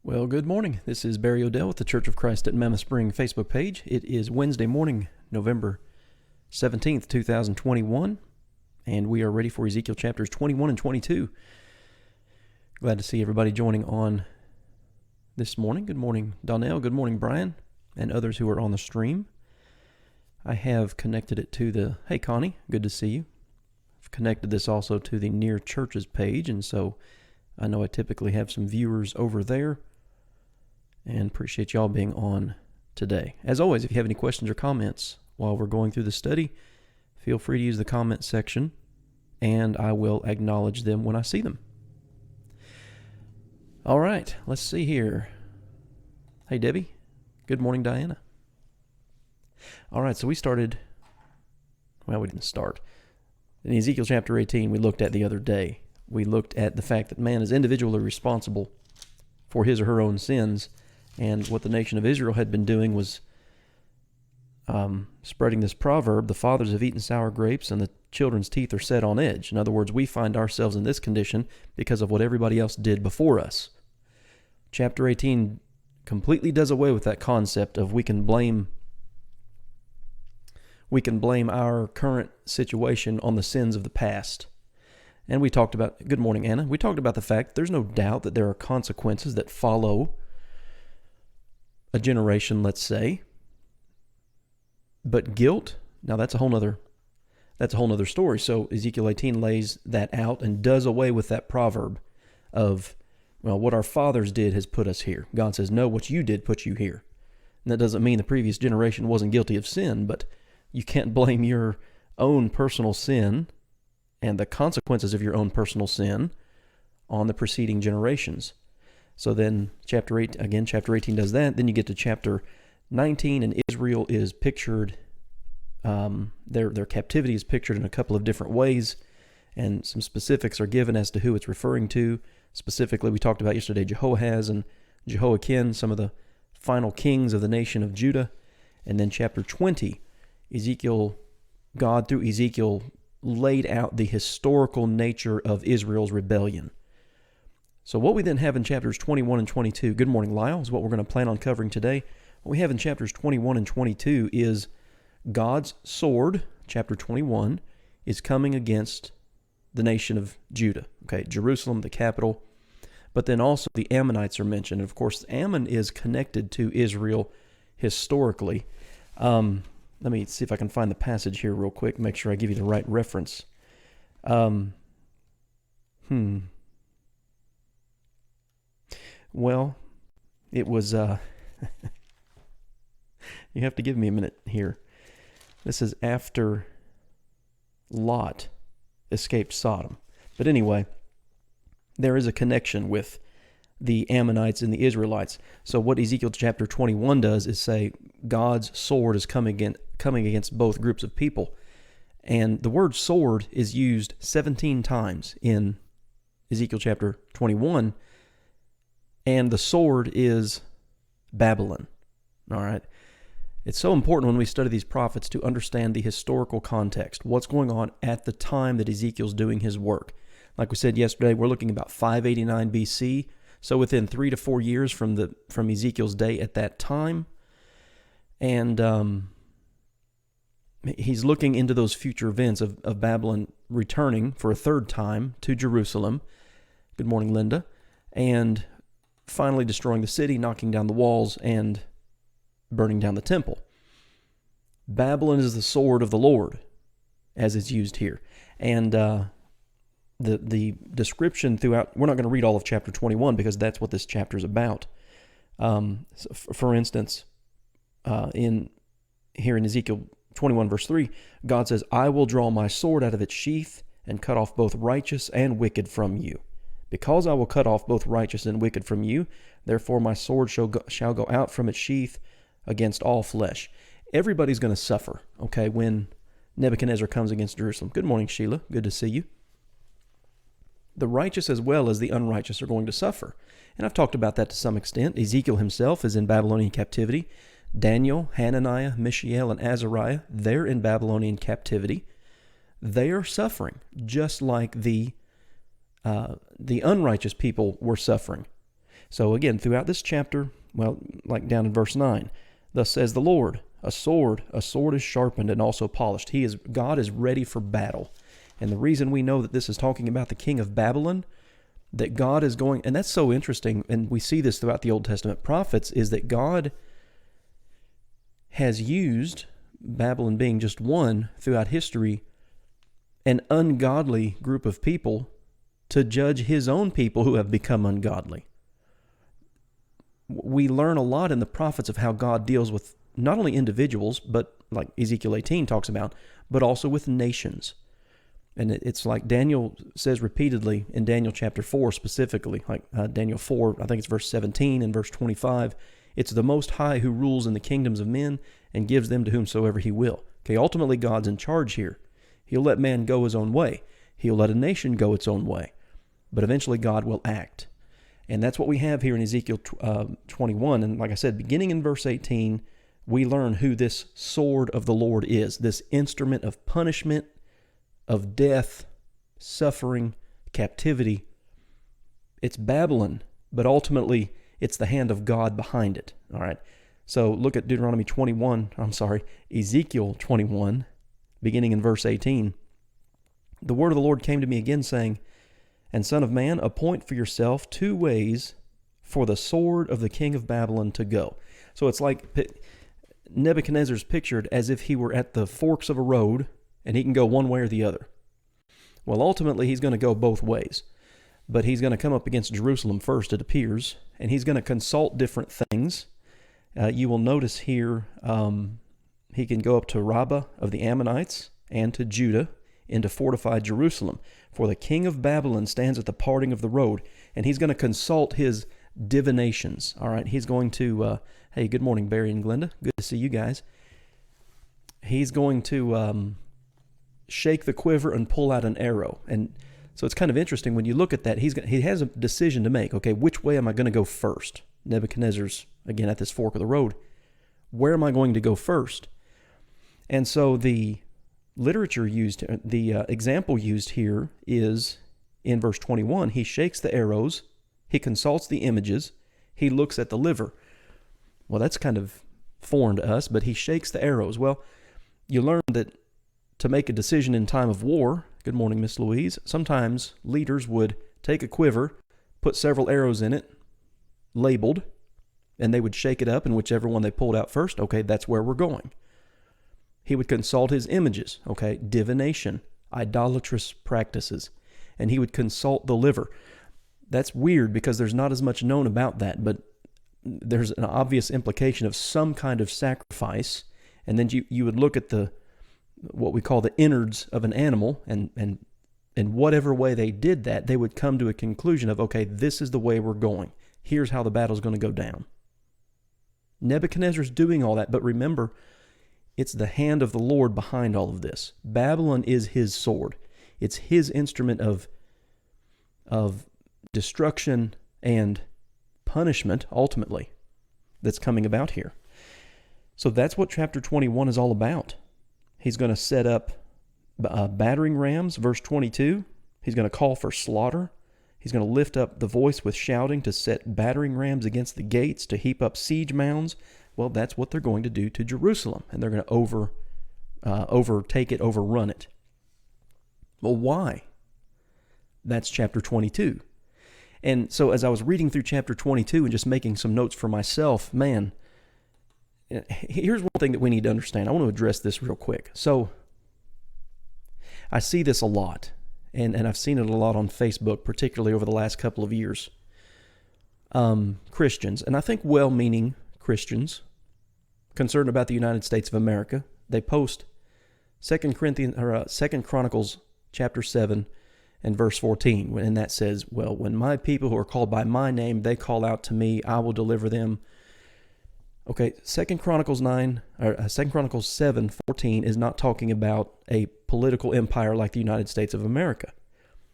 Well, good morning. This is Barry Odell with the Church of Christ at Mammoth Spring Facebook page. It is Wednesday morning, November 17th, 2021, and we are ready for Ezekiel chapters 21 and 22. Glad to see everybody joining on this morning. Good morning, Donnell. Good morning, Brian, and others who are on the stream. I have connected it to the, hey, Connie, good to see you. I've connected this also to the Near Churches page, and so I know I typically have some viewers over there. And appreciate y'all being on today. As always, if you have any questions or comments while we're going through the study, feel free to use the comment section, and I will acknowledge them when I see them. All right, let's see here. Hey, Debbie. Good morning, Diana. All right, so we didn't start. In Ezekiel chapter 18, we looked at the other day. We looked at the fact that man is individually responsible for his or her own sins. And what the nation of Israel had been doing was spreading this proverb, the fathers have eaten sour grapes and the children's teeth are set on edge. In other words, we find ourselves in this condition because of what everybody else did before us. Chapter 18 completely does away with that concept of we can blame our current situation on the sins of the past. And we talked about, good morning, Anna. We talked about the fact there's no doubt that there are consequences that follow a generation, let's say, but guilt, now that's a whole nother story. So Ezekiel 18 lays that out and does away with that proverb of, well, what our fathers did has put us here. God says, no, what you did put you here. And that doesn't mean the previous generation wasn't guilty of sin, but you can't blame your own personal sin and the consequences of your own personal sin on the preceding generations. So then chapter 18 does that. Then you get to chapter 19, and Israel is pictured, their captivity is pictured in a couple of different ways, and some specifics are given as to who it's referring to. Specifically, we talked about yesterday Jehoahaz and Jehoiakim, some of the final kings of the nation of Judah. And then chapter 20, God through Ezekiel laid out the historical nature of Israel's rebellion. So what we then have in chapters 21 and 22, good morning, Lyle, is what we're going to plan on covering today. What we have in chapters 21 and 22 is God's sword, chapter 21, is coming against the nation of Judah. Okay, Jerusalem, the capital. But then also the Ammonites are mentioned. And of course, Ammon is connected to Israel historically. Let me see if I can find the passage here real quick, make sure I give you the right reference. Well, it was, you have to give me a minute here. This is after Lot escaped Sodom. But anyway, there is a connection with the Ammonites and the Israelites. So what Ezekiel chapter 21 does is say God's sword is coming against both groups of people. And the word sword is used 17 times in Ezekiel chapter 21. And the sword is Babylon. All right. It's so important when we study these prophets to understand the historical context, what's going on at the time that Ezekiel's doing his work. Like we said yesterday, we're looking about 589 BC, so within 3 to 4 years from Ezekiel's day at that time. And he's looking into those future events of Babylon returning for a third time to Jerusalem. Good morning, Linda. And finally destroying the city, knocking down the walls, and burning down the temple. Babylon is the sword of the Lord, as is used here. And the description throughout, we're not going to read all of chapter 21 because that's what this chapter is about. For instance, in Ezekiel 21 verse 3, God says, I will draw my sword out of its sheath and cut off both righteous and wicked from you. Because I will cut off both righteous and wicked from you, therefore my sword shall go out from its sheath against all flesh. Everybody's going to suffer, okay, when Nebuchadnezzar comes against Jerusalem. Good morning, Sheila. Good to see you. The righteous as well as the unrighteous are going to suffer. And I've talked about that to some extent. Ezekiel himself is in Babylonian captivity. Daniel, Hananiah, Mishael, and Azariah, they're in Babylonian captivity. They are suffering, just like the unrighteous people were suffering. So again, throughout this chapter, well, like down in verse 9, thus says the Lord, a sword is sharpened and also polished. God is ready for battle. And the reason we know that this is talking about the king of Babylon, that God is going, and that's so interesting, and we see this throughout the Old Testament prophets, is that God has used, Babylon being just one throughout history, an ungodly group of people to judge his own people who have become ungodly. We learn a lot in the prophets of how God deals with not only individuals, but like Ezekiel 18 talks about, but also with nations. And it's like Daniel says repeatedly in Daniel chapter 4 specifically, like Daniel 4, I think it's verse 17 and verse 25, it's the Most High who rules in the kingdoms of men and gives them to whomsoever he will. Okay, ultimately God's in charge here. He'll let man go his own way. He'll let a nation go its own way. But eventually God will act. And that's what we have here in Ezekiel 21. And like I said, beginning in verse 18, we learn who this sword of the Lord is, this instrument of punishment, of death, suffering, captivity. It's Babylon, but ultimately it's the hand of God behind it. All right. So look at Ezekiel 21, beginning in verse 18. The word of the Lord came to me again, saying, and son of man, appoint for yourself 2 ways for the sword of the king of Babylon to go. So it's like Nebuchadnezzar's pictured as if he were at the forks of a road and he can go one way or the other. Well, ultimately, he's going to go both ways. But he's going to come up against Jerusalem first, it appears, and he's going to consult different things. You will notice here he can go up to Rabbah of the Ammonites and to Judah into fortified Jerusalem. For the king of Babylon stands at the parting of the road, and he's going to consult his divinations. All right, he's going to, hey, good morning, Barry and Glenda. Good to see you guys. He's going to shake the quiver and pull out an arrow. And so it's kind of interesting when you look at that. He has a decision to make. Okay, which way am I going to go first? Nebuchadnezzar's, again, at this fork of the road. Where am I going to go first? And so the literature used, the example used here is in verse 21. He shakes the arrows, he consults the images, he looks at the liver. Well, that's kind of foreign to us, but he shakes the arrows. Well, you learn that to make a decision in time of war, good morning, Miss Louise, sometimes leaders would take a quiver, put several arrows in it, labeled, and they would shake it up, and whichever one they pulled out first, okay, that's where we're going. He would consult his images, okay, divination, idolatrous practices, and he would consult the liver. That's weird because there's not as much known about that, but there's an obvious implication of some kind of sacrifice, and then you would look at what we call the innards of an animal, and in whatever way they did that, they would come to a conclusion of, okay, this is the way we're going. Here's how the battle's going to go down. Nebuchadnezzar's doing all that, but remember, it's the hand of the Lord behind all of this. Babylon is his sword. It's his instrument of destruction and punishment, ultimately, that's coming about here. So that's what chapter 21 is all about. He's going to set up battering rams, verse 22. He's going to call for slaughter. He's going to lift up the voice with shouting to set battering rams against the gates, to heap up siege mounds. Well, that's what they're going to do to Jerusalem, and they're going to overtake it, overrun it. Well, why? That's chapter 22. And so as I was reading through chapter 22 and just making some notes for myself, man, here's one thing that we need to understand. I want to address this real quick. So I see this a lot, and I've seen it a lot on Facebook, particularly over the last couple of years. Christians, and I think well-meaning Christians, concerned about the United States of America, they post 2 Chronicles chapter 7 and verse 14, and that says, well, when my people who are called by my name, they call out to me, I will deliver them. Okay, 2 Chronicles 7:14 is not talking about a political empire like the United States of America.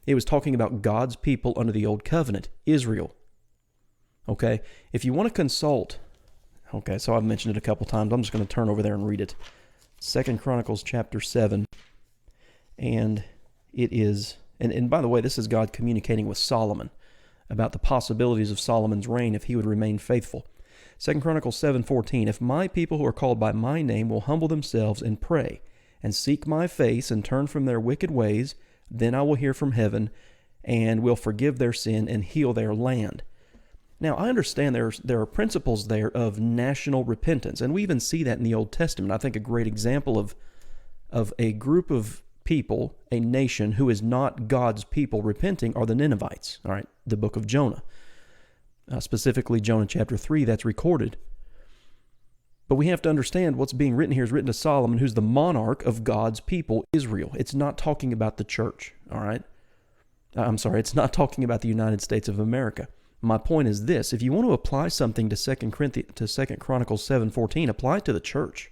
It was talking about God's people under the Old Covenant, Israel. Okay, if you want to consult, okay, so I've mentioned it a couple times. I'm just going to turn over there and read it. 2 Chronicles chapter 7, and it is, and by the way, this is God communicating with Solomon. about the possibilities of Solomon's reign if he would remain faithful. 2 Chronicles 7:14, if my people who are called by my name will humble themselves and pray and seek my face and turn from their wicked ways, then I will hear from heaven and will forgive their sin and heal their land. Now, I understand there are principles there of national repentance, and we even see that in the Old Testament. I think a great example of a group of people, a nation who is not God's people repenting are the Ninevites, all right, the book of Jonah. Specifically, Jonah chapter 3, that's recorded. But we have to understand what's being written here is written to Solomon, who's the monarch of God's people, Israel. It's not talking about the church, all right? I'm sorry, it's not talking about the United States of America. My point is this: if you want to apply something to 2 Chronicles 7:14, apply it to the church.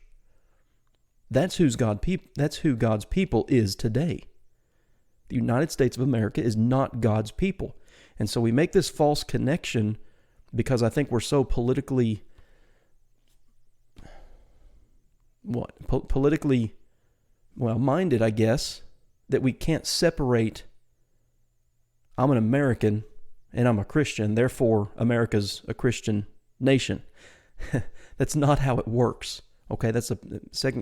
That's who God's people is today. The United States of America is not God's people. And so we make this false connection because I think we're so politically minded, I guess, that we can't separate, I'm an American and I'm a Christian, therefore America's a Christian nation. That's not how it works. Okay, that's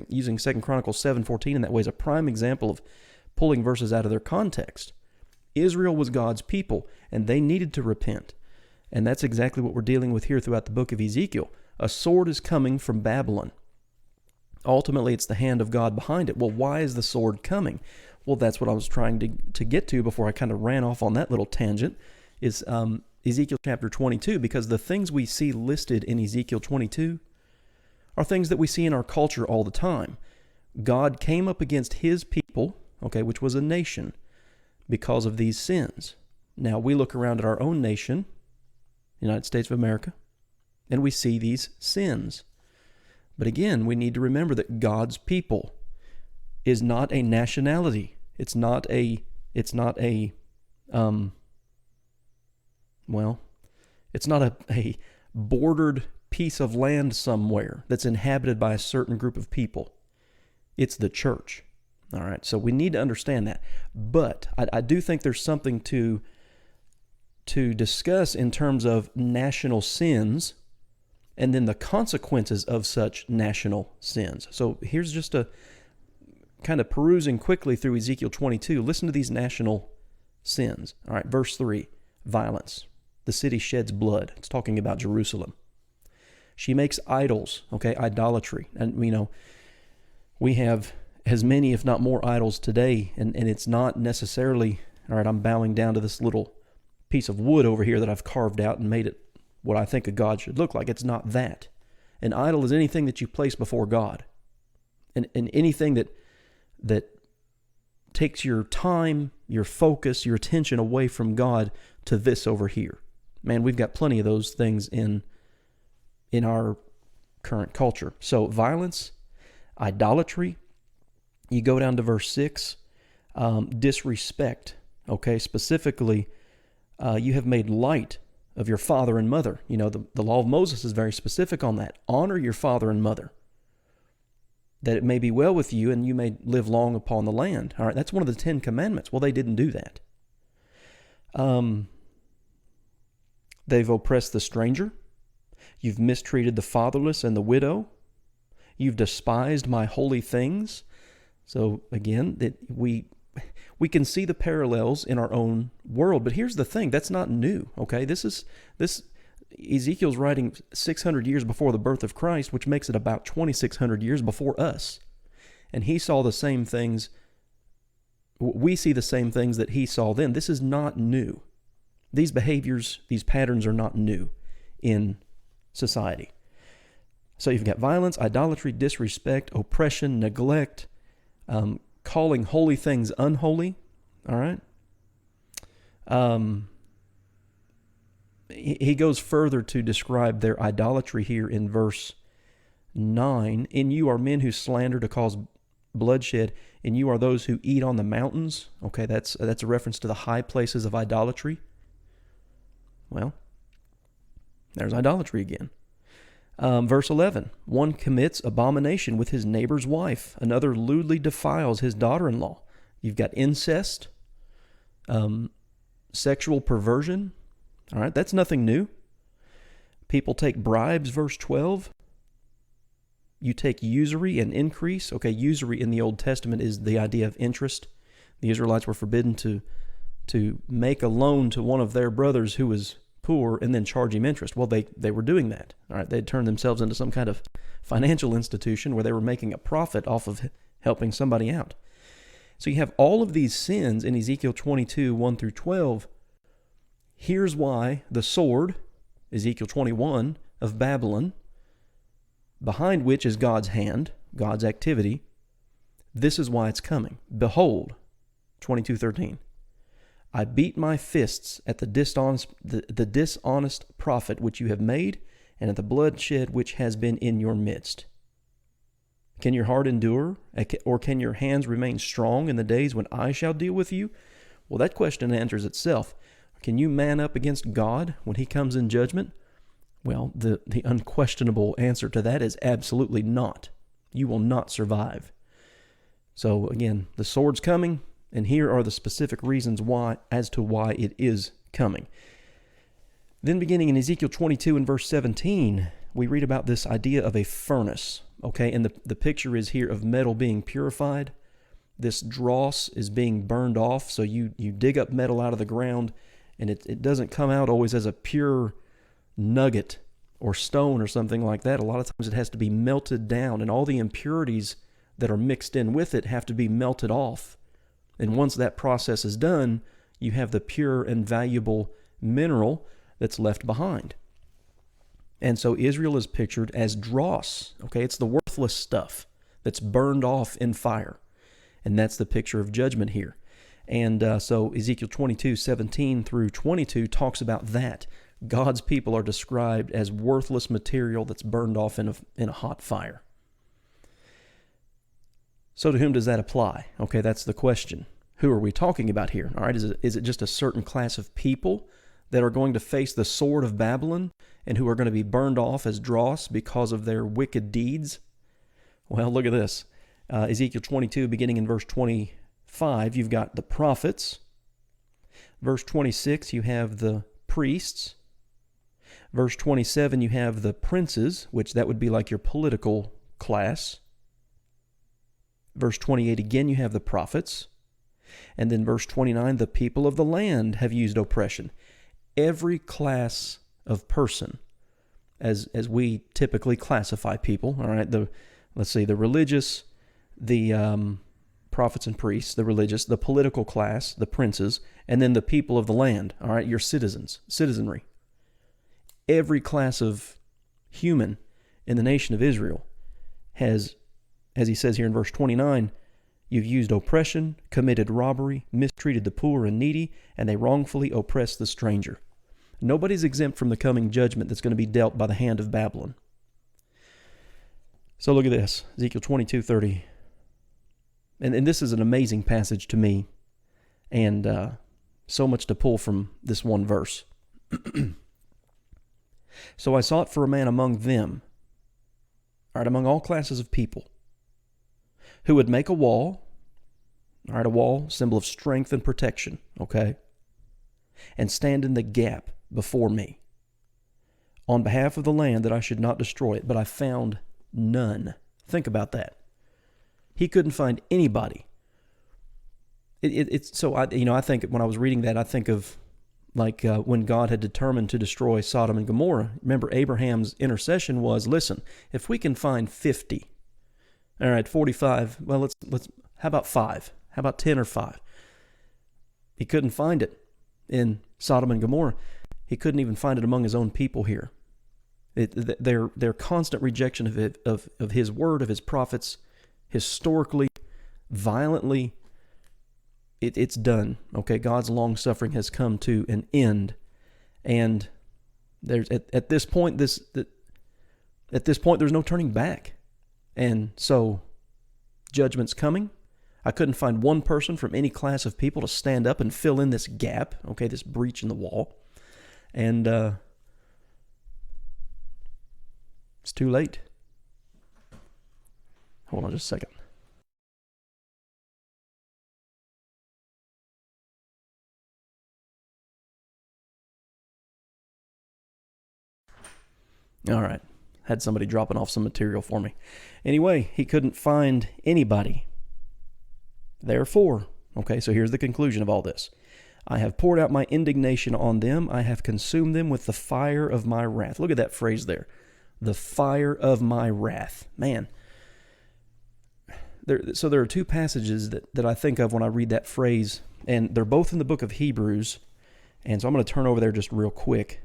using 2 Chronicles 7:14 in that way is a prime example of pulling verses out of their context. Israel was God's people, and they needed to repent. And that's exactly what we're dealing with here throughout the book of Ezekiel. A sword is coming from Babylon. Ultimately, it's the hand of God behind it. Well, why is the sword coming? Well, that's what I was trying to get to before I kind of ran off on that little tangent, is Ezekiel chapter 22, because the things we see listed in Ezekiel 22 are things that we see in our culture all the time. God came up against his people, okay, which was a nation, because of these sins. Now, we look around at our own nation, the United States of America, and we see these sins. But again, we need to remember that God's people is not a nationality. It's not a bordered piece of land somewhere that's inhabited by a certain group of people. It's the church. All right, so we need to understand that. But I do think there's something to discuss in terms of national sins and then the consequences of such national sins. So here's just a kind of perusing quickly through Ezekiel 22. Listen to these national sins. All right, verse 3, violence. The city sheds blood. It's talking about Jerusalem. She makes idols, okay, idolatry. And, we have as many, if not more, idols today, and it's not necessarily, all right, I'm bowing down to this little piece of wood over here that I've carved out and made it what I think a god should look like. It's not that. An idol is anything that you place before God, and anything that takes your time, your focus, your attention away from God to this over here. Man, we've got plenty of those things in our current culture. So violence, idolatry. You go down to verse 6, disrespect. Okay, specifically, you have made light of your father and mother. The law of Moses is very specific on that. Honor your father and mother, that it may be well with you and you may live long upon the land. All right, that's one of the 10 commandments. Well, they didn't do that. They've oppressed the stranger. You've mistreated the fatherless and the widow. You've despised my holy things. So again, that we can see the parallels in our own world. But here's the thing, that's not new, okay? This Ezekiel's writing 600 years before the birth of Christ, which makes it about 2,600 years before us. And he saw the same things, we see the same things that he saw then. This is not new. These behaviors, these patterns are not new in society. So you've got violence, idolatry, disrespect, oppression, neglect, calling holy things unholy. All right. He goes further to describe their idolatry here in verse 9. In you are men who slander to cause bloodshed, and you are those who eat on the mountains. Okay, that's a reference to the high places of idolatry. Well, there's idolatry again. Verse 11, one commits abomination with his neighbor's wife. Another lewdly defiles his daughter-in-law. You've got incest, sexual perversion. All right, that's nothing new. People take bribes, verse 12. You take usury and increase. Okay, usury in the Old Testament is the idea of interest. The Israelites were forbidden to make a loan to one of their brothers who was poor and then charge him interest. Well, they were doing that. All right, they'd turned themselves into some kind of financial institution where they were making a profit off of helping somebody out. So you have all of these sins in Ezekiel 22, 1 through 12. Here's why the sword, Ezekiel 21, of Babylon, behind which is God's hand, God's activity, this is why it's coming. Behold, 22:13. I beat my fists at the dishonest profit which you have made, and at the bloodshed which has been in your midst. Can your heart endure, or can your hands remain strong in the days when I shall deal with you? Well, that question answers itself. Can you man up against God when he comes in judgment? Well, the unquestionable answer to that is absolutely not. You will not survive. So again, the sword's coming, and here are the specific reasons as to why it is coming. Then beginning in Ezekiel 22 and verse 17, we read about this idea of a furnace. Okay, and the picture is here of metal being purified. This dross is being burned off, so you dig up metal out of the ground, and it doesn't come out always as a pure nugget or stone or something like that. A lot of times it has to be melted down, and all the impurities that are mixed in with it have to be melted off. And once that process is done, you have the pure and valuable mineral that's left behind. And so Israel is pictured as dross. Okay, it's the worthless stuff that's burned off in fire. And that's the picture of judgment here. And so Ezekiel 22, 17 through 22 talks about that. God's people are described as worthless material that's burned off in a hot fire. So to whom does that apply? Okay, that's the question. Who are we talking about here? All right, is it just a certain class of people that are going to face the sword of Babylon and who are going to be burned off as dross because of their wicked deeds? Well, look at this. Ezekiel 22, beginning in verse 25, you've got the prophets. Verse 26, you have the priests. Verse 27, you have the princes, which that would be like your political class. Verse 28, again, you have the prophets. And then verse 29, the people of the land have used oppression. Every class of person, as we typically classify people, all right, the religious, the prophets and priests, the religious, the political class, the princes, and then the people of the land, all right, your citizenry. Every class of human in the nation of Israel has, as he says here in verse 29, you've used oppression, committed robbery, mistreated the poor and needy, and they wrongfully oppressed the stranger. Nobody's exempt from the coming judgment that's going to be dealt by the hand of Babylon. So look at this, Ezekiel 22:30. And this is an amazing passage to me, and so much to pull from this one verse. So I sought for a man among them, all right, among all classes of people, who would make a wall, all right, a wall, symbol of strength and protection, okay, and stand in the gap before me on behalf of the land that I should not destroy it, but I found none. Think about that. He couldn't find anybody. I think when I was reading that, I think of like when God had determined to destroy Sodom and Gomorrah. Remember, Abraham's intercession was, listen, if we can find 50, all right, 45, well, let's how about 5? How about 10 or 5? He couldn't find it in Sodom and Gomorrah. He couldn't even find it among his own people here. Their constant rejection of his word, of his prophets, historically, violently, it's done. Okay, God's long suffering has come to an end, and there's at this point there's no turning back, and so judgment's coming. I couldn't find one person from any class of people to stand up and fill in this gap. Okay, this breach in the wall, and it's too late. Hold on just a second. All right. Had somebody dropping off some material for me. Anyway, he couldn't find anybody. Therefore, okay, so here's the conclusion of all this. I have poured out my indignation on them. I have consumed them with the fire of my wrath. Look at that phrase there. The fire of my wrath. Man. So there are two passages that I think of when I read that phrase, and they're both in the book of Hebrews. And so I'm going to turn over there just real quick.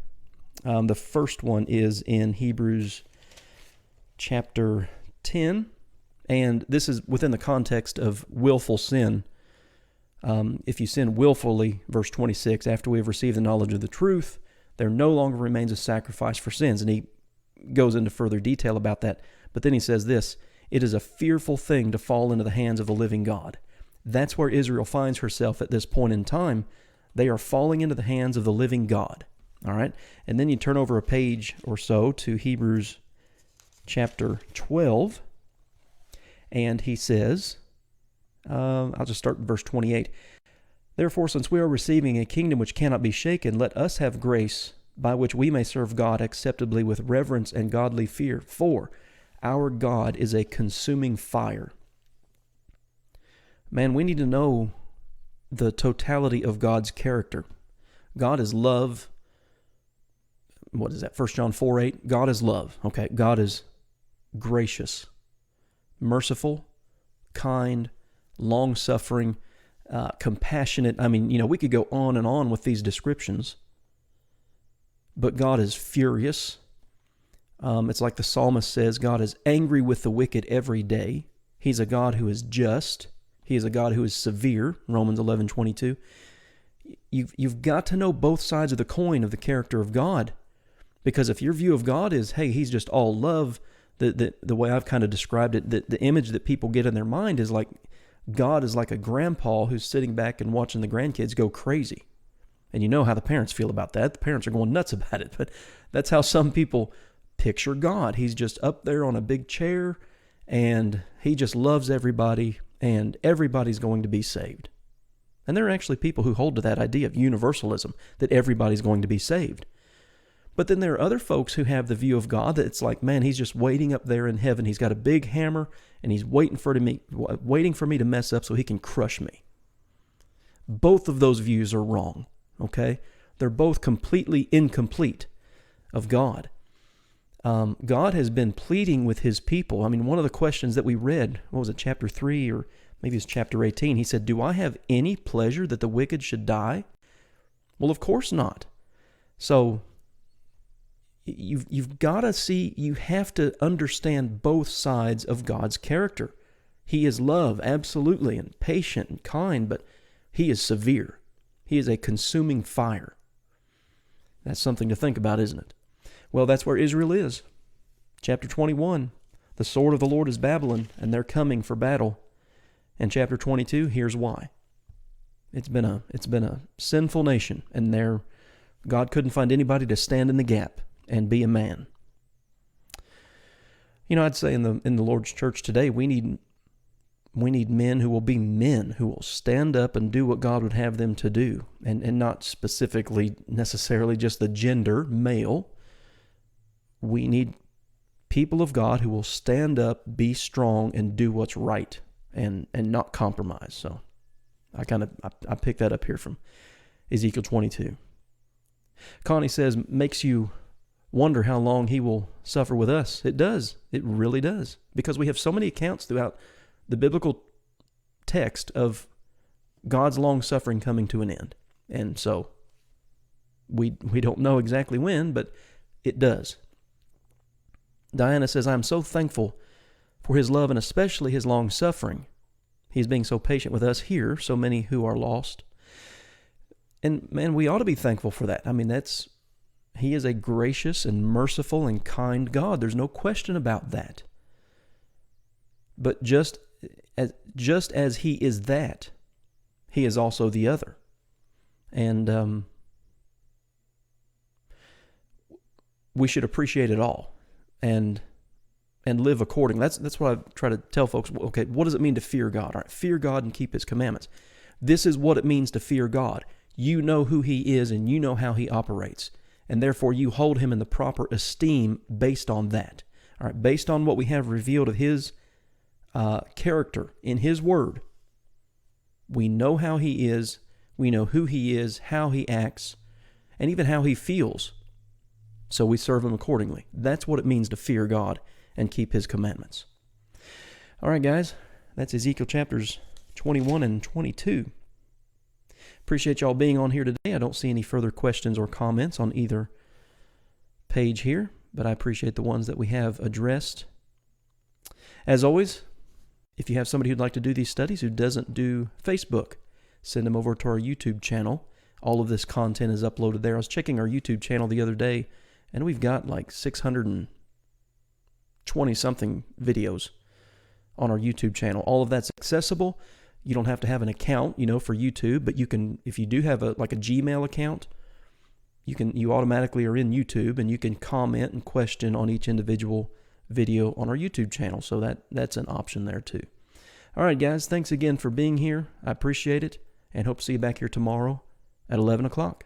The first one is in Hebrews chapter 10, and this is within the context of willful sin. If you sin willfully, verse 26, after we have received the knowledge of the truth, there no longer remains a sacrifice for sins. And he goes into further detail about that. But then he says this, it is a fearful thing to fall into the hands of the living God. That's where Israel finds herself at this point in time. They are falling into the hands of the living God. All right? And then you turn over a page or so to Hebrews chapter 12, and he says, I'll just start in verse 28. Therefore, since we are receiving a kingdom which cannot be shaken, let us have grace by which we may serve God acceptably with reverence and godly fear. For our God is a consuming fire. Man, we need to know the totality of God's character. God is love. What is that? 1 John 4:8. God is love. Okay, God is gracious, merciful, kind, long-suffering, compassionate. I mean, we could go on and on with these descriptions. But God is furious. It's like the psalmist says, God is angry with the wicked every day. He's a God who is just. He is a God who is severe, Romans 11:22. You've got to know both sides of the coin of the character of God. Because if your view of God is, hey, he's just all love, the way I've kind of described it, the image that people get in their mind is like God is like a grandpa who's sitting back and watching the grandkids go crazy. And you know how the parents feel about that. The parents are going nuts about it. But that's how some people picture God. He's just up there on a big chair, and he just loves everybody, and everybody's going to be saved. And there are actually people who hold to that idea of universalism, that everybody's going to be saved. But then there are other folks who have the view of God that it's like, man, he's just waiting up there in heaven. He's got a big hammer, and he's waiting for me to mess up so he can crush me. Both of those views are wrong, okay? They're both completely incomplete of God. God has been pleading with his people. I mean, one of the questions that we read, what was it, chapter 3 or maybe it's chapter 18, he said, do I have any pleasure that the wicked should die? Well, of course not. So you've got to see, you have to understand both sides of God's character. He is love, absolutely, and patient and kind, but he is severe. He is a consuming fire. That's something to think about, isn't it? Well, that's where Israel is. Chapter 21, the sword of the Lord is Babylon, and they're coming for battle. And chapter 22, here's why. It's been a sinful nation, and God couldn't find anybody to stand in the gap and be a man. I'd say in the Lord's church today, we need men who will be men, who will stand up and do what God would have them to do, and not specifically necessarily just the gender, male. We need people of God who will stand up, be strong, and do what's right, and not compromise. So I picked that up here from Ezekiel 22. Connie says, makes you wonder how long he will suffer with us. It does. It really does. Because we have so many accounts throughout the biblical text of God's long suffering coming to an end. And so we don't know exactly when, but it does. Diana says, I'm so thankful for his love and especially his long suffering. He's being so patient with us here, so many who are lost. And man, we ought to be thankful for that. I mean, he is a gracious and merciful and kind God. There's no question about that. But just as he is that, he is also the other. And we should appreciate it all and live according. That's what I try to tell folks. Okay, what does it mean to fear God? All right, fear God and keep his commandments. This is what it means to fear God. You know who he is and you know how he operates. and therefore you hold him in the proper esteem based on that. All right, based on what we have revealed of his character in his word, we know how he is, we know who he is, how he acts, and even how he feels. So we serve him accordingly. That's what it means to fear God and keep his commandments. All right, guys, that's Ezekiel chapters 21 and 22. Appreciate y'all being on here today. I don't see any further questions or comments on either page here, but I appreciate the ones that we have addressed. As always, if you have somebody who'd like to do these studies who doesn't do Facebook, send them over to our YouTube channel. All of this content is uploaded there. I was checking our YouTube channel the other day, and we've got like 620-something videos on our YouTube channel. All of that's accessible. You don't have to have an account, for YouTube, but you can, if you do have a Gmail account, you automatically are in YouTube, and you can comment and question on each individual video on our YouTube channel. So that's an option there too. All right, guys, thanks again for being here. I appreciate it, and hope to see you back here tomorrow at 11 o'clock.